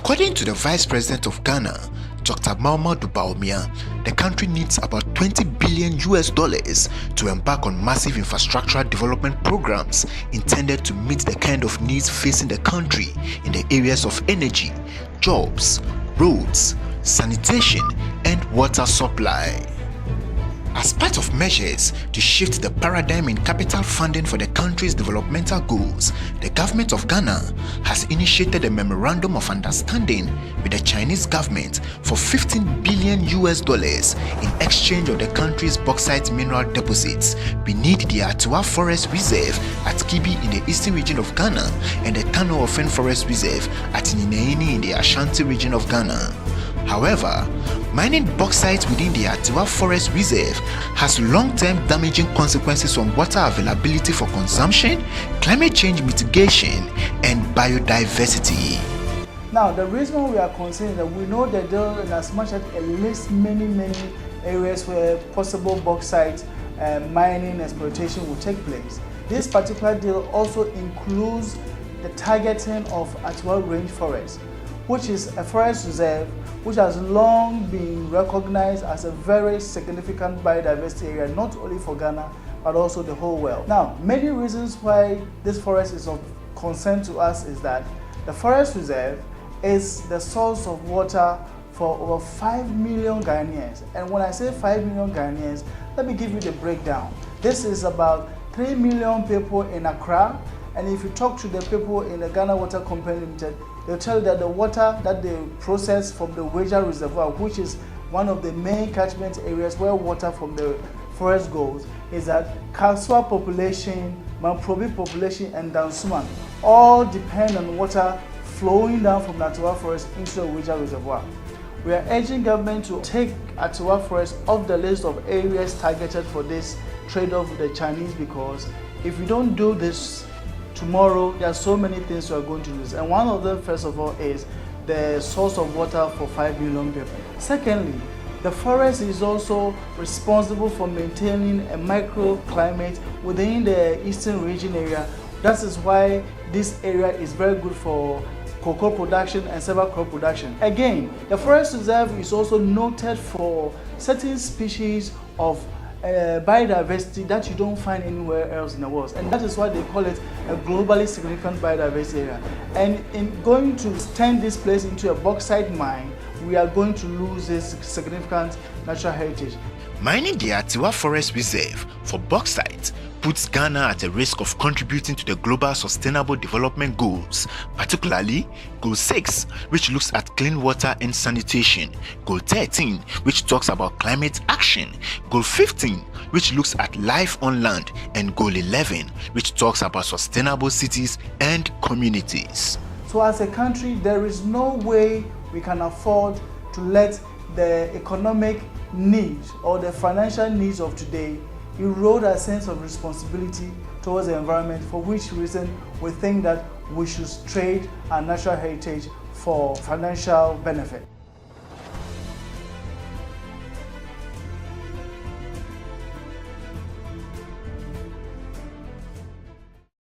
According to the Vice President of Ghana, Dr. Mahamudu Bawumia, the country needs about $20 billion to embark on massive infrastructural development programs intended to meet the kind of needs facing the country in the areas of energy, jobs, roads, sanitation, and water supply. As part of measures to shift the paradigm in capital funding for the country's developmental goals, the government of Ghana has initiated a memorandum of understanding with the Chinese government for $15 billion in exchange of the country's bauxite mineral deposits beneath the Atewa Forest Reserve at Kibi in the eastern region of Ghana and the Tano Forest Reserve at Nineini in the Ashanti region of Ghana. However, mining bauxite within the Atewa Forest Reserve has long-term damaging consequences on water availability for consumption, climate change mitigation, and biodiversity. Now, the reason we are concerned is that we know that there are as much as at least many areas where possible bauxite mining exploitation will take place. This particular deal also includes the targeting of Atewa Rainforest, which is a forest reserve which has long been recognized as a very significant biodiversity area, not only for Ghana, but also the whole world. Now, many reasons why this forest is of concern to us is that the forest reserve is the source of water for over 5 million Ghanaians. And when I say 5 million Ghanaians, let me give you the breakdown. This is about 3 million people in Accra, and if you talk to the people in the Ghana Water Company Limited, they'll tell you that the water that they process from the Rocha Reservoir, which is one of the main catchment areas where water from the forest goes, is that Kaswa population, Mamprobi population, and Dansuman all depend on water flowing down from the Atewa Forest into the Rocha Reservoir. We are urging government to take Atewa Forest off the list of areas targeted for this trade-off with the Chinese, because if we don't do this, tomorrow there are so many things we are going to lose, and one of them, first of all, is the source of water for 5 million people. Secondly, the forest is also responsible for maintaining a microclimate within the eastern region area. That is why this area is very good for cocoa production and several crop production. Again, the forest reserve is also noted for certain species of biodiversity that you don't find anywhere else in the world, and that is why they call it a globally significant biodiversity area. And in going to turn this place into a bauxite mine, we are going to lose this significant natural heritage. Mining the Atewa Forest Reserve for bauxite puts Ghana at a risk of contributing to the global sustainable development goals, particularly Goal 6, which looks at clean water and sanitation, Goal 13, which talks about climate action, Goal 15, which looks at life on land, and Goal 11, which talks about sustainable cities and communities. So as a country, there is no way we can afford to let the economic needs or the financial needs of today erode a sense of responsibility towards the environment, for which reason we think that we should trade our natural heritage for financial benefit.